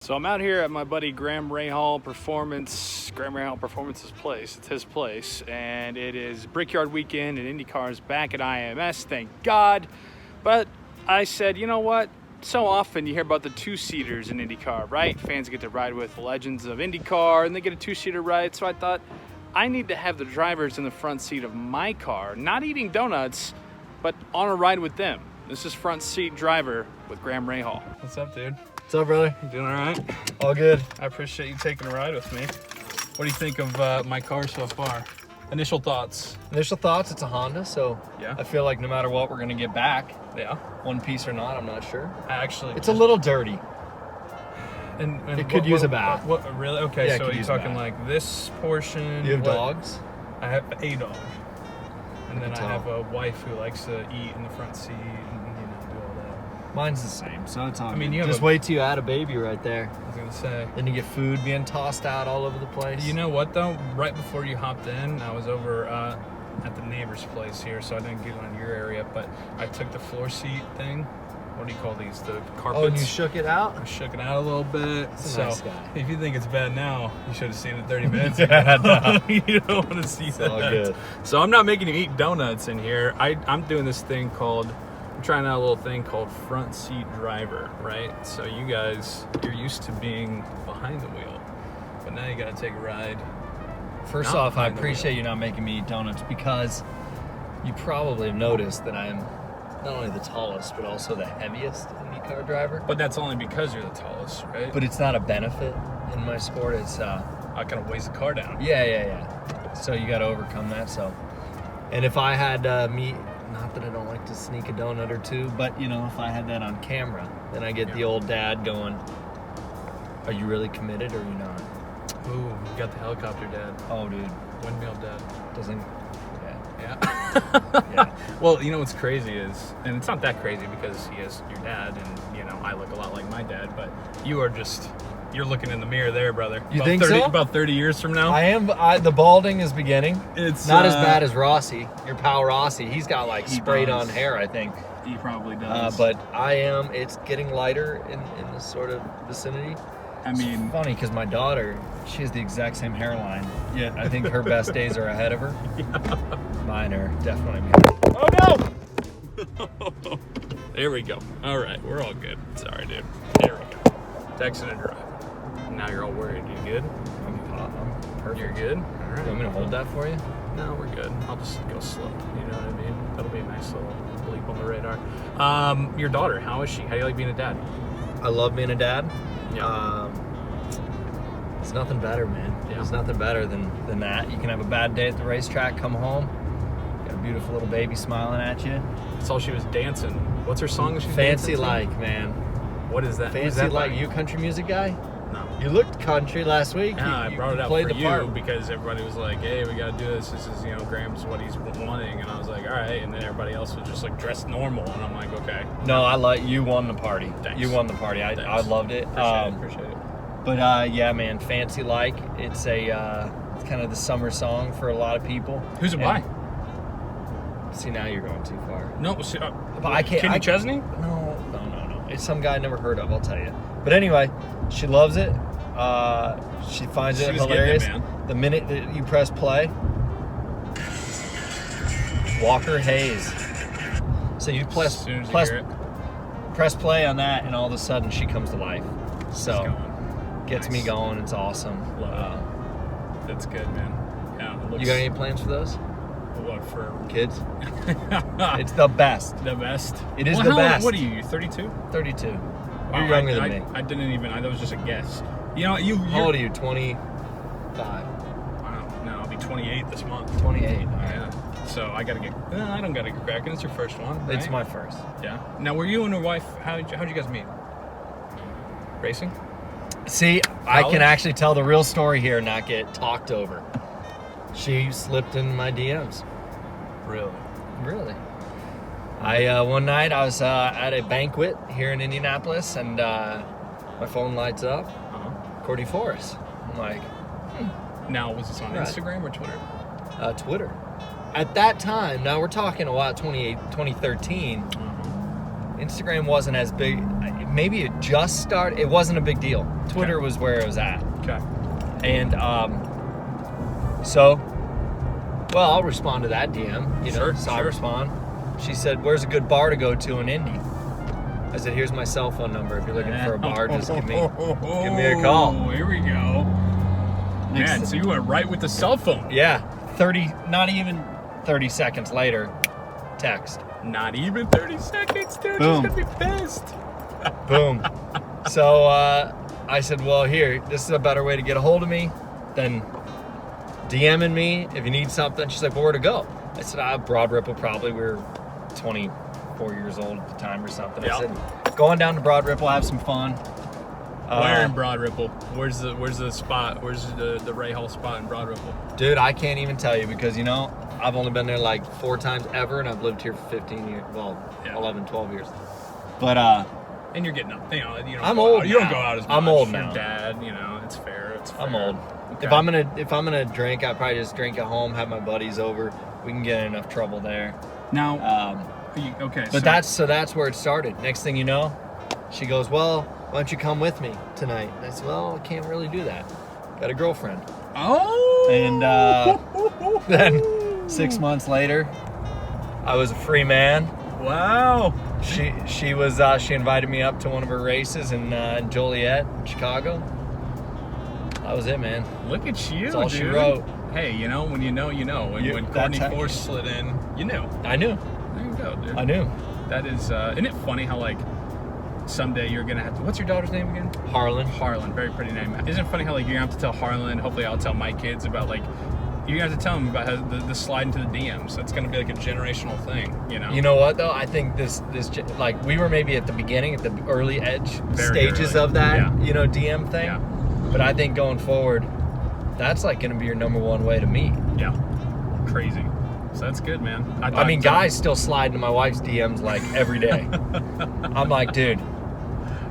So I'm out here at my buddy Graham Rahal Performance's place. It's his place, and it is Brickyard Weekend, and IndyCar's back at IMS, thank God. But I said, you know what? So often you hear about the two-seaters in IndyCar, right? Fans get to ride with legends of IndyCar, and they get a two-seater ride. So I thought, I need to have the drivers in the front seat of my car, not eating donuts, but on a ride with them. This is Front Seat Driver with Graham Rahal. What's up, dude? What's up, brother? You doing all right? All good. I appreciate you taking a ride with me. What do you think of my car so far? Initial thoughts? Initial thoughts, it's a Honda, so Yeah. I feel like no matter what, we're going to get back. Yeah. One piece or not, I'm not sure. Actually, It's a little dirty. And it could use a bath. What really? Okay, Yeah, it so could you're use a talking bath. like this portion. You have what- dogs? I have a dog, and then can I tell. have a wife who likes to eat in the front seat and do all that. Mine's the same, so it's all I mean, good. you have Just a- wait till you add a baby right there. I was gonna say. Then you get food being tossed out all over the place. You know what though? Right before you hopped in, I was over at the neighbor's place here, so I didn't get on your area, but I took the floor seat thing. What do you call these? The carpets. Oh, and you shook it out? I shook it out a little bit. That's a So nice guy. if you think it's bad now, you should have seen it 30 minutes Yeah, ago. You don't want to see that. all good. So I'm not making you eat donuts in here. I'm doing this thing called, I'm trying out a little thing called front seat driver, right? So you guys, you're used to being behind the wheel, but now you got to take a ride. First Not off, I behind the appreciate you not making me eat donuts because you probably have noticed that I am not only the tallest, but also the heaviest IndyCar driver. But that's only because you're the tallest, right? But it's not a benefit in my sport. It's I kind of weighs the car down. yeah. So you got to overcome that. So, and if I had me, not that I don't like to sneak a donut or two, but you know, if I had that on camera, then I get the old dad going, "Are you really committed or are you not?" Ooh, you got the helicopter dad, Oh, dude, windmill dad. doesn't. Yeah. Yeah. Well, you know what's crazy is, and it's not that crazy because he is your dad, and you know I look a lot like my dad, but you're looking in the mirror there, brother. You about think 30, so? About 30 years from now. I am. The balding is beginning. It's Not as bad as Rossi, your pal Rossi. He's got like He sprayed does. on hair, I think. He probably does. But I am. It's getting lighter in this sort of vicinity. I mean, It's funny because my daughter, she has the exact same hairline. Yet I think her best days are ahead of her. Mine are definitely behind. oh no! There we go. All right, we're all good. Sorry, dude. There we go. Texting and driving. Now you're all worried. You good? I'm perfect. You're good. All right. You want me to hold that for you? No, we're good. I'll just go slow. You know what I mean? That'll be a nice little bleep on the radar. Your daughter, how is she? How do you like being a dad? I love being a dad. Yeah. It's nothing better, man. Yeah. There's nothing better than that. You can have a bad day at the racetrack, come home, got a beautiful little baby smiling at you. That's all she was dancing. What's her song that she's Fancy dancing to? like, man. What is that? Who's Fancy that like. by? You a country music guy? No. You looked country last week. Yeah, you, I brought it up played for the you part. because everybody was like, hey, we gotta do this. This is, Graham's what he's wanting. And I was like, all right. And then everybody else was just like dressed normal. And I'm like, okay. No, I like you won the party. Thanks. You won the party. I Thanks. loved it. Appreciate it. But yeah, man, Fancy Like. It's it's kind of the summer song for a lot of people. Who's it And- by? See, now you're going too far. No, But I can't. Kenny Chesney? No. It's some guy I never heard of. I'll tell you. But anyway, she loves it. She finds it She was getting hilarious. it, man. The minute that you press play, Walker Hayes. So you As soon as you hear it, press play on that, and all of a sudden she comes to life. it's So going. gets me Nice. going. It's awesome. Love That's good, man. Yeah. It looks, You got any plans for those what for? kids? It's the best. the best. It is Well, the how old- best. What are you? 32? 32. Wow, You're younger than I me. I didn't even. That was just a guess. You know, How old are you? 25. Wow. No, I'll be 28 this month. 28. All right. Yeah. So I gotta get. I don't gotta get cracking. It's your first one. Right? It's my first. Yeah. Now, were you and your wife? How'd you guys meet? Racing? See, I College? can actually tell the real story here and not get talked over. She slipped in my DMs. Really? Really? I one night I was at a banquet here in Indianapolis, and my phone lights up. Uh-huh. Courtney Forrest. I'm like, Now, was this on Right. Instagram or Twitter? Twitter. At that time, now we're talking a while, 2013. Instagram wasn't as big. maybe it just started. It wasn't a big deal. Twitter was where it was at. Okay. And so, well, I'll respond to that DM. You know, Sure, so I sure. respond. She said, "Where's a good bar to go to in Indy?" I said, "Here's my cell phone number. If you're looking for a bar, just give me a call." Oh, here we go. Man, so you went right with the cell phone. Yeah, not even 30 seconds later, text. Not even 30 seconds, dude. Boom. She's gonna be pissed. Boom. So I said, well, here, this is a better way to get a hold of me than DMing me if you need something. She's like, well, where to go? I said, Broad Ripple probably. We were 24 years old at the time or something. Yeah. I said, going down to Broad Ripple, have some fun. Where in Broad Ripple? Where's the spot? Where's the Rahal spot in Broad Ripple? Dude, I can't even tell you because, you know, I've only been there like 4 times ever, and I've lived here for 15 years. Well, Yeah. 11, 12 years. But And you're getting up. You know, you don't I'm go old out. You don't now. go out as much. I'm old Your now. dad, you know, it's fair. It's fair. I'm old. Okay. If I'm gonna drink, I probably just drink at home, have my buddies over. We can get in enough trouble there. Now, okay. But that's where it started. Next thing you know, she goes, well, why don't you come with me tonight? And I said, well, I can't really do that. Got a girlfriend. Oh. And then 6 months later, I was a free man. Wow. She invited me up to one of her races in Joliet, Chicago. That was it, man. Look at you, That's all dude. she wrote. Hey, you know, when you know, you know. And when That's Courtney how- Force slid in, you knew. I knew. There you go, dude. I knew. That is, isn't it funny how, like, someday you're going to have to, what's your daughter's name again? Harlan. Harlan, very pretty name. Isn't it funny how, like, you're going to have to tell Harlan, hopefully I'll tell my kids about, like, you're going to have to tell them about how the slide into the DMs. That's going to be, like, a generational thing, you know? You know what though? I think this like we were maybe at the beginning, at the early edge Very stages early. of that, Yeah. you know, DM thing. Yeah. But I think going forward, that's like going to be your number one way to meet. Yeah. Crazy. So that's good, man. I mean, guys still slide into my wife's DMs like every day. I'm like, dude,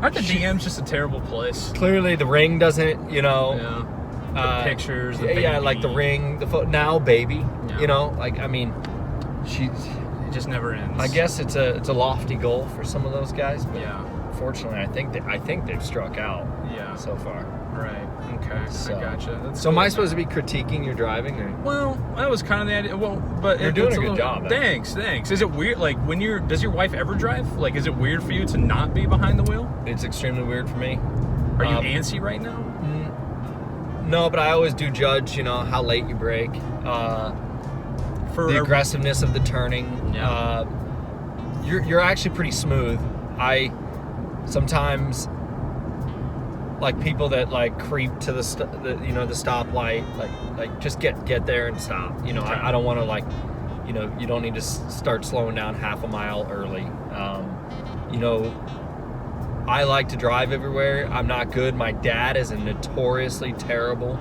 Aren't the DMs just a terrible place? clearly the ring doesn't, you know. Yeah. The pictures, the yeah, like the baby. ring, the now baby, Yeah. you know, like I mean, It just never ends. I guess it's a lofty goal for some of those guys, but Yeah. fortunately, I think they've struck out Yeah. so far. Right. Okay. So- I gotcha. That's So am cool, I supposed to man. be critiquing your driving, or? Well, that was kind of the idea. Well, but You're doing it's a good little- job, man. Thanks. Is it weird? Like does your wife ever drive? Like, is it weird for you to not be behind the wheel? It's extremely weird for me. Are you antsy right now? No, but I always do judge, you know, how late you brake, For the a- aggressiveness of the turning. Yeah. You're actually pretty smooth. I sometimes like people that like creep to the stoplight, like just get there and stop. You know, Okay. I don't want to like, you know, you don't need to start slowing down half a mile early. You know, I like to drive everywhere. I'm not good. My dad is a notoriously terrible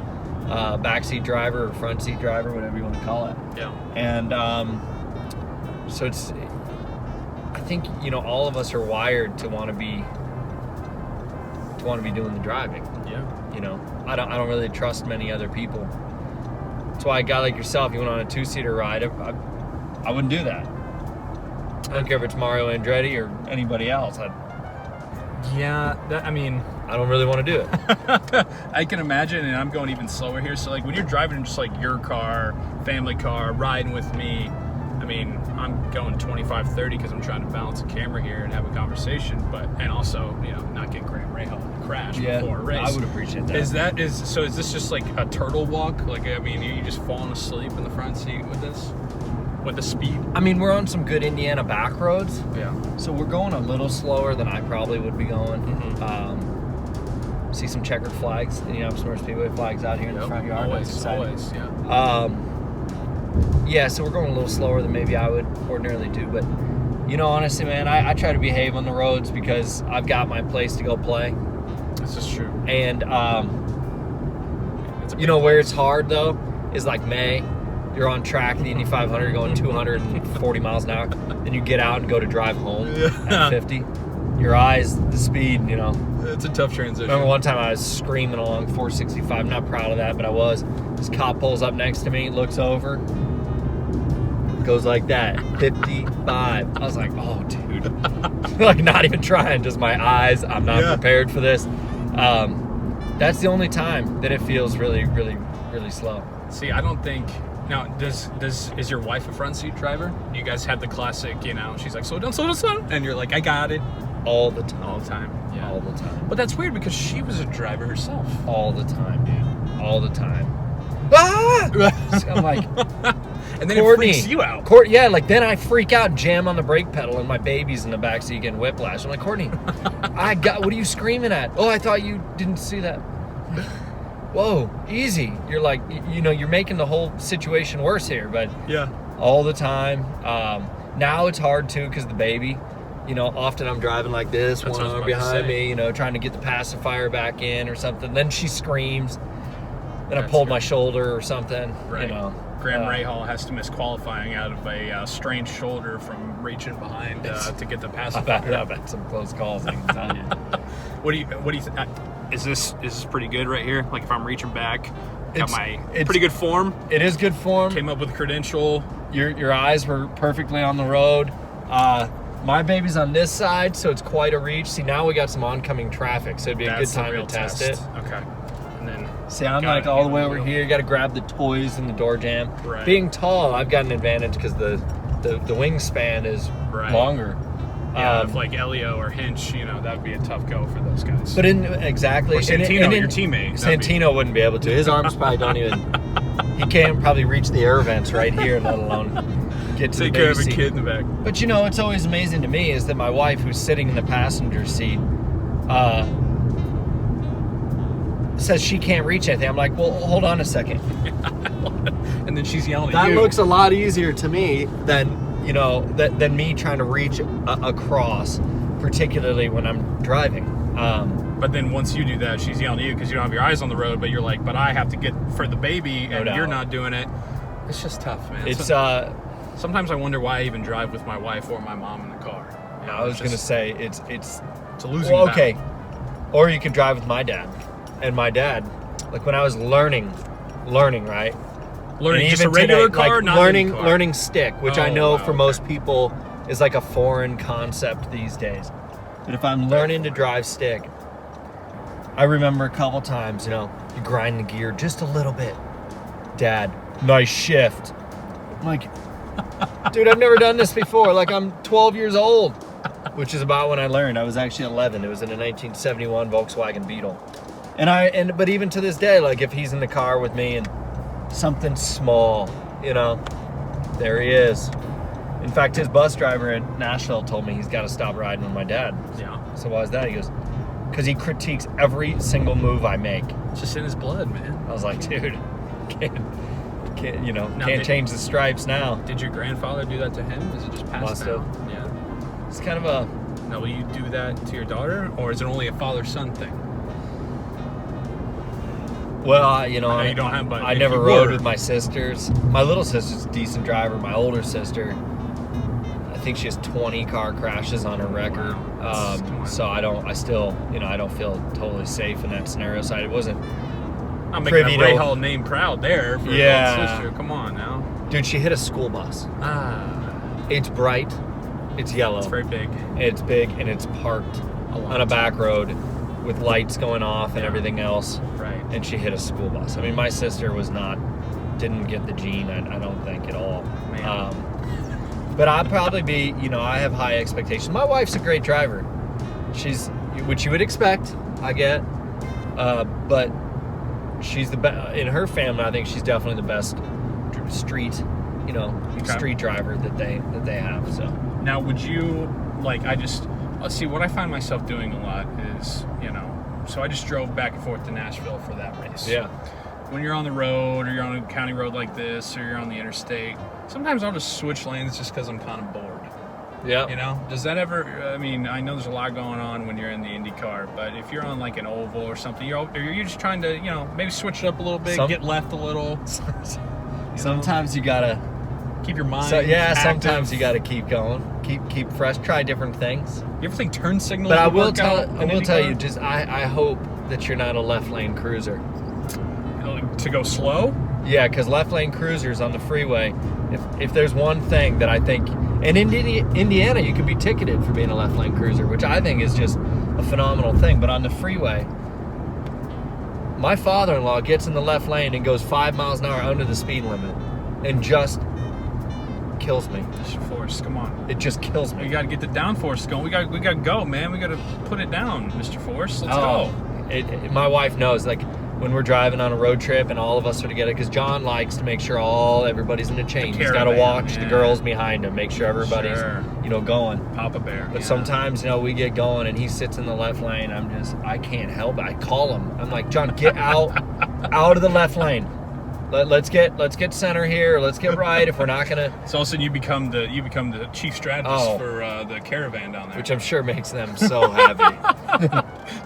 backseat driver or front seat driver, whatever you want to call it. Yeah. And so it's, I think, you know, all of us are wired to want to be doing the driving. Yeah. You know, I don't really trust many other people. That's why a guy like yourself, you went on a 2-seater ride. I wouldn't do that. I don't care if it's Mario Andretti or anybody else. Yeah. I mean, I don't really want to do it. I can imagine, and I'm going even slower here. So, like, when you're driving in just like your car, family car, riding with me, I mean, I'm going 25, 30 because I'm trying to balance a camera here and have a conversation, and also, you know, not get Graham Rahal in a crash before a race. I would appreciate that. Is this just like a turtle walk? Like, I mean, you just falling asleep in the front seat with this? With the speed? I mean, we're on some good Indiana back roads, Yeah. so we're going a little slower than I probably would be going. Mhm. See some checkered flags, Indianapolis Speedway flags out here in the front yard. That's Always, exciting. yeah. Yeah, so we're going a little slower than maybe I would ordinarily do, but you know, honestly, man, I try to behave on the roads because I've got my place to go play, This is true. and It's a you know where it's hard though is like May. You're on track, the Indy 500, going 240 miles an hour, then you get out and go to drive home at 50. Your eyes, the speed, you know. It's a tough transition. Remember one time I was screaming along 465. I'm not proud of that, but I was. This cop pulls up next to me, looks over, goes like that, 55. I was like, oh, dude. Like, not even trying, just my eyes. I'm not prepared for this. That's the only time that it feels really, really, really slow. See, I don't think... Now, is your wife a front seat driver? You guys have the classic, you know, she's like, slow down, slow down, slow down. And you're like, I got it. All the time. All the time. Yeah. All the time. But that's weird because she was a driver herself. All the time, dude. All the time. Ah! I'm like, and then Courtney, it freaks you out. Yeah, like then I freak out, jam on the brake pedal, and my baby's in the backseat getting whiplash. I'm like, Courtney, what are you screaming at? Oh, I thought you didn't see that. Whoa, easy. You're like, you know, you're making the whole situation worse here, but yeah, all the time. Now it's hard too because the baby, you know, often I'm driving like this, one arm behind me, you know, trying to get the pacifier back in or something. Then she screams. Then I pulled my shoulder or something. Right. You know. Graham Rahal has to miss qualifying out of a strained shoulder from reaching behind to get the pacifier. I've had some close calls, I can tell you. What do you think? Is this pretty good right here? Like if I'm reaching back, got it's pretty good form. It is good form. Came up with a credential. Your eyes were perfectly on the road. My baby's on this side, so it's quite a reach. See, now we got some oncoming traffic, so it'd be a good time to test it. Okay. And then see, I'm like all the way over here. You got to grab the toys in the door jamb. Right. Being tall, I've got an advantage because the wingspan is longer. Yeah, if like Elio or Hinch, you know, that would be a tough go for those guys. But exactly. Or Santino, your teammate. Santino wouldn't be able to. His arms probably don't even. He can't probably reach the air vents right here, let alone get to the baby seat. Take care of a kid in the back. But you know, what's always amazing to me is that my wife, who's sitting in the passenger seat, says she can't reach anything. I'm like, well, hold on a second. And then she's yelling at you. That looks a lot easier to me than, you know, than me trying to reach across, particularly when I'm driving. But then once you do that, she's yelling at you because you don't have your eyes on the road, but you're like, but I have to get for the baby, and you're not doing it. It's just tough, man. It's sometimes I wonder why I even drive with my wife or my mom in the car. You know, I was going to say, it's a losing battle. Okay. Or you could drive with my dad. And my dad, like when I was learning, right? Learning just a regular car, like not learning stick, which I know for most people is like a foreign concept these days. But if I'm learning to drive stick, I remember a couple times, you know, you grind the gear just a little bit. Dad, nice shift. I'm like, dude, I've never done this before. Like I'm 12 years old, which is about when I learned. I was actually 11. It was in a 1971 Volkswagen Beetle. But even to this day, like if he's in the car with me and something small, you know, there he is. In fact, his bus driver in Nashville told me he's got to stop riding with my dad. Yeah. So why is that? He goes, because he critiques every single move I make. It's just in his blood, man. I was like, dude, can't change the stripes now. Did your grandfather do that to him? Is it just passed down? Yeah. It's kind of a... Now, will you do that to your daughter, or is it only a father-son thing? Well, you know, I know you don't have, but I never rode with my sisters. My little sister's a decent driver. My older sister, I think she has 20 car crashes on her record. So I still, you know, I don't feel totally safe in that scenario. So it wasn't. I'm making a Rahal name proud there for your sister. Come on now. Dude, she hit a school bus. It's bright. It's yellow. It's very big. It's big, and it's parked on a back road with lights going off and everything else. Right. And she hit a school bus. I mean, my sister didn't get the gene, I don't think, at all. But I'd probably be, you know, I have high expectations. My wife's a great driver. She's, which you would expect, I get. But she's the best, in her family, I think she's definitely the best street driver that they have, so. Now, would you, like, let's see, what I find myself doing a lot is, you know, so I just drove back and forth to Nashville for that race. Yeah. When you're on the road, or you're on a county road like this, or you're on the interstate, sometimes I'll just switch lanes just because I'm kind of bored. Yeah. You know, does that ever, I mean, I know there's a lot going on when you're in the IndyCar, but if you're on like an oval or something, you're just trying to, you know, maybe switch it up a little bit, get left a little. Sometimes you gotta keep your mind. active. Sometimes you gotta keep going, keep fresh, try different things. You ever think turn signals? But I will tell you, just I hope that you're not a left lane cruiser. To go slow? Yeah, because left lane cruisers on the freeway, If there's one thing that I think, in Indiana, you could be ticketed for being a left lane cruiser, which I think is just a phenomenal thing. But on the freeway, my father-in-law gets in the left lane and goes 5 miles an hour under the speed limit, and just kills me. Mr. Force, come on. It just kills me. We got to get the downforce going. We got to go, man. We got to put it down, Mr. Force. Let's go. My wife knows, like, when we're driving on a road trip and all of us are together, because John likes to make sure everybody's in the chain. He's got to watch the girls behind him, make sure everybody's, going. Papa Bear. But sometimes, we get going and he sits in the left lane. I can't help it. I call him. I'm like, John, get out of the left lane. Let's get center here. Let's get right. If we're not gonna, so all of a sudden you become the chief strategist for the caravan down there, which I'm sure makes them so happy.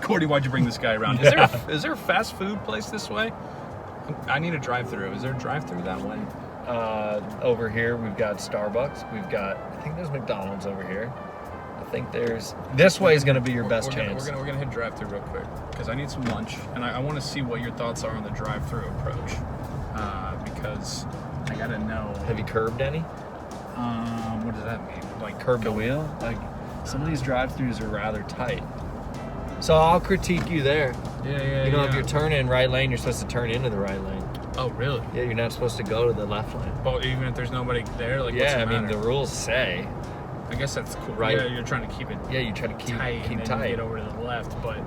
Cordy, why'd you bring this guy around? Is there a fast food place this way? I need a drive-through. Is there a drive-through that way? Over here we've got Starbucks. I think there's McDonald's over here. I think this way is going to be your best chance. We're gonna hit drive-through real quick because I need some lunch and I want to see what your thoughts are on the drive-through approach. Because I gotta know. Have you curbed any? What does that mean? Like curb the wheel? Like some of these drive-throughs are rather tight. So I'll critique you there. Yeah. If you're turning right lane, you're supposed to turn into the right lane. Oh, really? Yeah, you're not supposed to go to the left lane. But even if there's nobody there, like yeah, what's the matter? The rules say. I guess that's cool. Right. Yeah, you're trying to keep it. Yeah, you try to keep tight. Keep and tight. Get over to the left, but.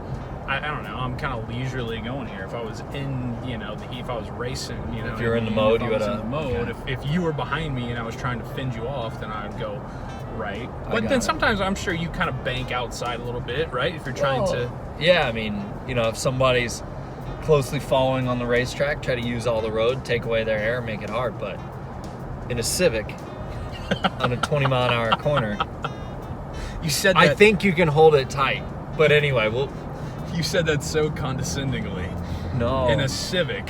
I don't know. I'm kind of leisurely going here. If I was in, the heat, if I was racing, if you're in the mode, you gotta. In the mode. Okay. If you were behind me and I was trying to fend you off, then I would go right. But then sometimes I'm sure you kind of bank outside a little bit, right? If you're trying to. Yeah, if somebody's closely following on the racetrack, try to use all the road, take away their air, make it hard. But in a Civic, on a 20-mile-an-hour corner, you said that. I think you can hold it tight. But anyway, You said that so condescendingly. No. In a Civic.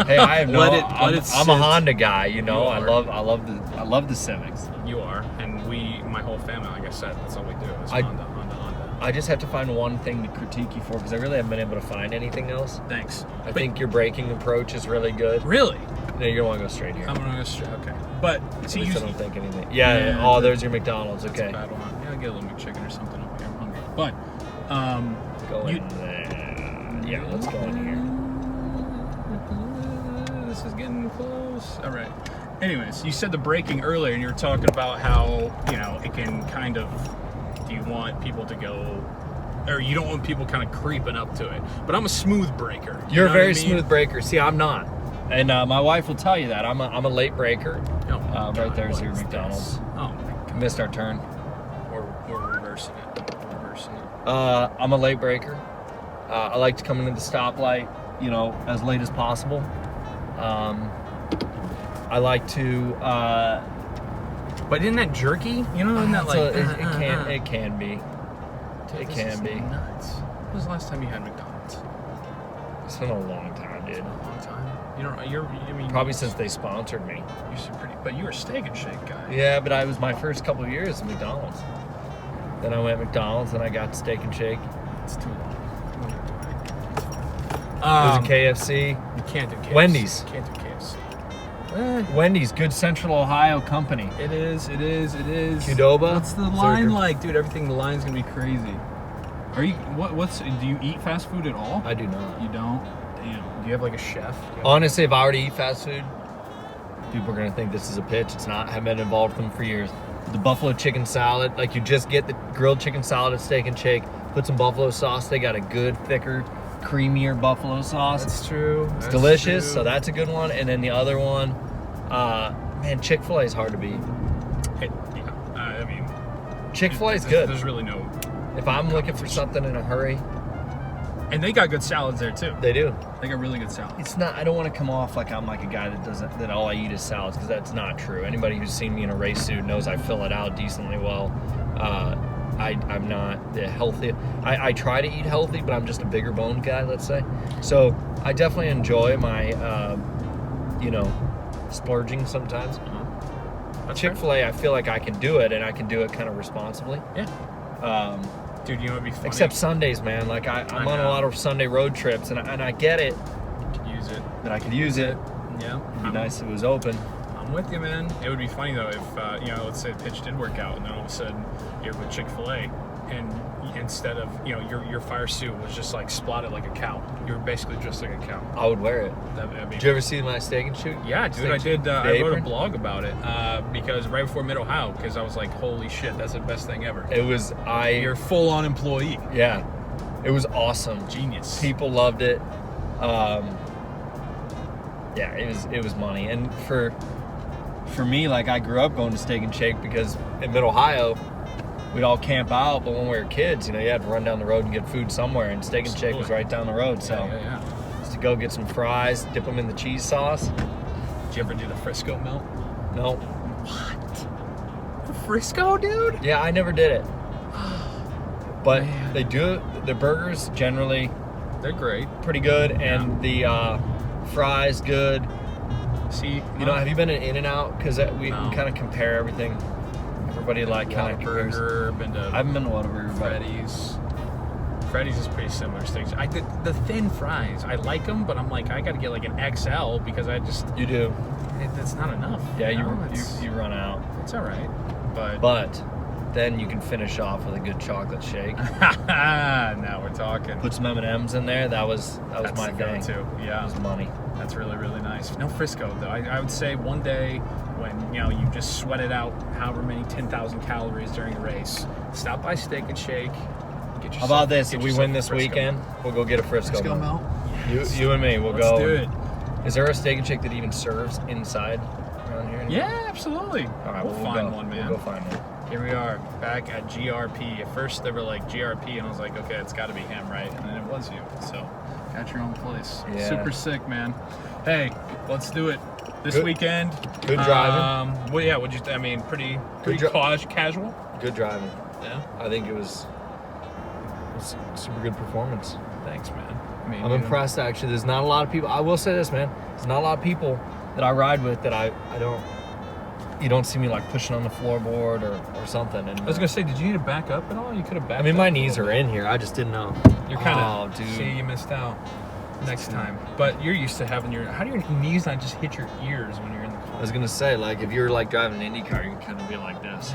Hey, I have I'm a Honda guy, I love the Civics. You are, and my whole family, like I said, that's all we do is Honda. I just have to find one thing to critique you for because I really haven't been able to find anything else. Thanks. I think your braking approach is really good. Really? No, you're gonna want to go straight here. I'm gonna go straight. Okay. But see, I don't think anything. Yeah. There's your McDonald's. Okay. That's a bad one. Yeah, I'll get a little McChicken or something over here. I'm hungry. But go in there. Yeah, let's go in here. This is getting close. All right. Anyways, you said the braking earlier, and you were talking about how it can kind of. Do you want people to go, or you don't want people kind of creeping up to it? But I'm a smooth breaker. You're a very smooth breaker. See, I'm not, and my wife will tell you that I'm a late breaker. Oh, right there's your McDonald's. Oh my God. Missed our turn. We're reversing it. I'm a late breaker. I like to come into the stoplight, as late as possible. I like to. But isn't that jerky? Isn't that like it can be. It can be. Nuts. When was the last time you had McDonald's? It's been a long time, dude. A long time. Probably since they sponsored me. But you were a Steak and Shake guy. Yeah, but I was my first couple of years at McDonald's. Then I went McDonald's, and I got Steak and Shake. It's too long. There's a KFC. You can't do KFC. Wendy's. You can't do KFC. Wendy's, good Central Ohio company. It is. Qdoba. What's the line like, dude? The line's gonna be crazy. Are you? Do you eat fast food at all? I do not. You don't? Damn. Do you have like a chef? Honestly, if I were to eat fast food, people are gonna think this is a pitch. It's not. I haven't been involved with them for years. The buffalo chicken salad, like you just get the grilled chicken salad at Steak and Shake, put some buffalo sauce. They got a good, thicker, creamier buffalo sauce. That's true. It's delicious, so that's a good one. And then the other one, Chick-fil-A is hard to beat. Chick-fil-A is good. There's really no. If I'm looking for something in a hurry. And they got good salads there too. They do. They got really good salads. It's not. I don't want to come off like I'm like a guy that all I eat is salads, because that's not true. Anybody who's seen me in a race suit knows I fill it out decently well. I'm not the healthy. I try to eat healthy, but I'm just a bigger bone guy, let's say. So I definitely enjoy my, splurging sometimes. Chick-fil-A, I feel like I can do it, and I can do it kind of responsibly. Yeah. Dude, you know what'd be funny? Except Sundays, man. Like I'm on a lot of Sunday road trips, and I get it. You could use it. That I could use it. Yeah. It'd be nice if it was open. I'm with you, man. It would be funny though if let's say the pitch did work out, and then all of a sudden you're with Chick-fil-A, and instead of your fire suit was just like splatted like a cow. You were basically just like a cow. I would wear it. Did you ever see my steak and shoot? Yeah, dude, I did. I wrote a blog about it because right before Mid Ohio, because I was like, holy shit, that's the best thing ever. It was You're a full-on employee. Yeah, it was awesome. Genius. People loved it. Yeah, it was money, and for me, like I grew up going to Steak and Shake because in Mid Ohio, we'd all camp out, but when we were kids, you had to run down the road and get food somewhere, and Steak and Shake was right down the road. So just to go get some fries, dip them in the cheese sauce. Did you ever do the Frisco melt? No. What? The Frisco, dude? Yeah, I never did it. But Man. they do. The burgers generally, they're great, pretty good, and the fries good. See, have you been in In-N-Out? Because we kind of compare everything. Everybody like kind of compares. I haven't been to Whataburger. Freddy's is pretty similar things. I did the thin fries. I like them, but I'm like, I got to get like an XL because I just. You do. That's not enough. Yeah, you run out. It's all right, but then you can finish off with a good chocolate shake. Now we're talking. Put some M&Ms in there. That was my thing. Too. Yeah, it was money. That's really, really nice. No Frisco though. I would say one day when you just sweated out however many 10,000 calories during a race, stop by Steak and Shake. Get yourself, how about this? If we win this weekend, we'll go get a Frisco melt. Yes. You and me, we'll Let's go. do it. Is there a Steak and Shake that even serves inside around here? Yeah, absolutely. All right, we'll find one, man. We'll go find one. Here we are, back at GRP. At first they were like GRP, and I was like, okay, it's got to be him, right? And then it was you. So, got your own place. Yeah. Super sick, man. Hey, let's do it this weekend. Good driving. Well, yeah. Pretty casual. Good driving. Yeah. I think it was super good performance. Thanks, man. I'm impressed, actually. There's not a lot of people. I will say this, man. There's not a lot of people that I ride with that I don't. You don't see me like pushing on the floorboard or something. And I was gonna say, did you need to back up at all? You could have backed up. my knees are in here. I just didn't know. You're kind of. dude. See, you missed out. Next time. But you're used to having how do your knees not just hit your ears when you're in the car? I was gonna say, like, if you're like driving an IndyCar, you can kind of be like this.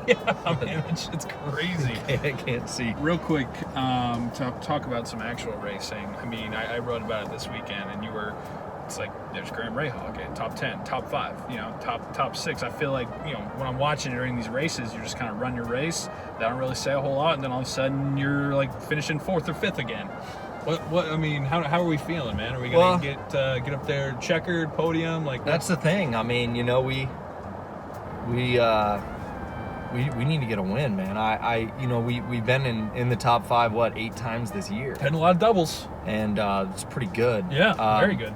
Yeah, man, it's crazy. I can't see. Real quick, to talk about some actual racing. I wrote about it this weekend, and it's like there's Graham Rahal, okay, top 10, top 5, top 6. I feel like, when I'm watching during these races, you just kind of run your race. They don't really say a whole lot, and then all of a sudden you're like finishing 4th or 5th again. How are we feeling, man? Are we gonna get up there checkered podium? Like that's the thing. We need to get a win, man. We've been in the top 5 8 times this year. Had a lot of doubles, and it's pretty good. Yeah, very good.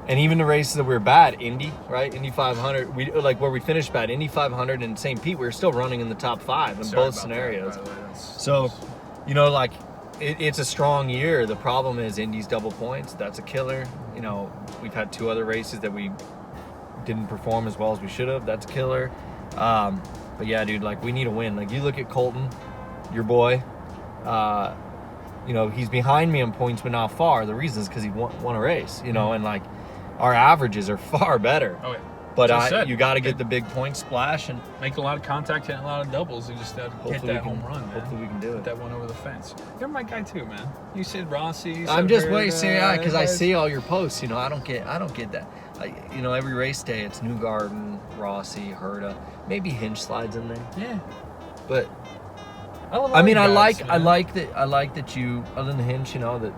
And even the races that we were bad, Indy 500, where we finished bad, Indy 500 and St. Pete, we were still running in the top 5 in both scenarios. So, it's a strong year. The problem is Indy's double points. That's a killer. We've had 2 other races that we didn't perform as well as we should have. That's a killer. But yeah, dude, we need a win. You look at Colton, your boy. He's behind me on points, but not far. The reason is because he won a race. And our averages are far better. Oh yeah. But you got to get the big point splash and make a lot of contact, hit a lot of doubles. You just have to hit that home run, man. Hopefully we can do it. That one over the fence. You're my guy too, man. You said Rossi. I'm just waiting, because I see all your posts. I don't get that. Every race day it's Newgarden, Rossi, Herta, maybe Hinch slides in there. Yeah. But I like that you, other than Hinch, that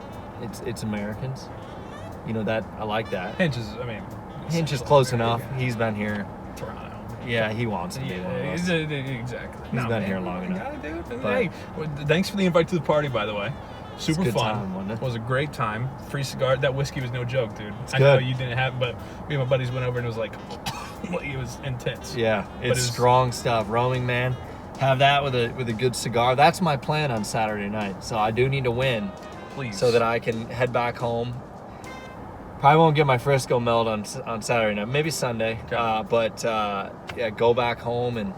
it's Americans. That I like that. Hinch is close enough. He's been here. Toronto. Yeah, he wants to be one of us. Exactly. He's been here long enough. Hey, thanks for the invite to the party, by the way. Super fun. Time, wasn't it? It was a great time. Free cigar. That whiskey was no joke, dude. It's I good. know you didn't have, but me and my buddies went over and it was like, it was intense. Yeah, it's strong stuff. Roaming, man. Have that with a good cigar. That's my plan on Saturday night. So I do need to win, please, so that I can head back home. Probably won't get my Frisco melt on Saturday night. Maybe Sunday. Okay. Go back home and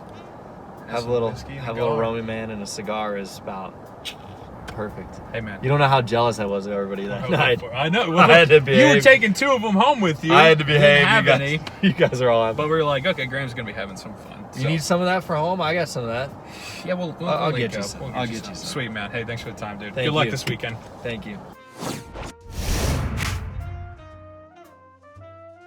have a little roaming, man, and a cigar is about perfect. Hey, man. You don't know how jealous I was of everybody that night. I know. I had to behave. You were taking 2 of them home with you. I had to You didn't behave. have any. You guys are all on. But we were like, okay, Graham's going to be having some fun. You need some of that for home? I got some of that. Yeah, we'll I'll link get you up. some. We'll I'll get get you some. Sweet, man. Hey, thanks for the time, dude. Thank Good luck you. this weekend. Thank you.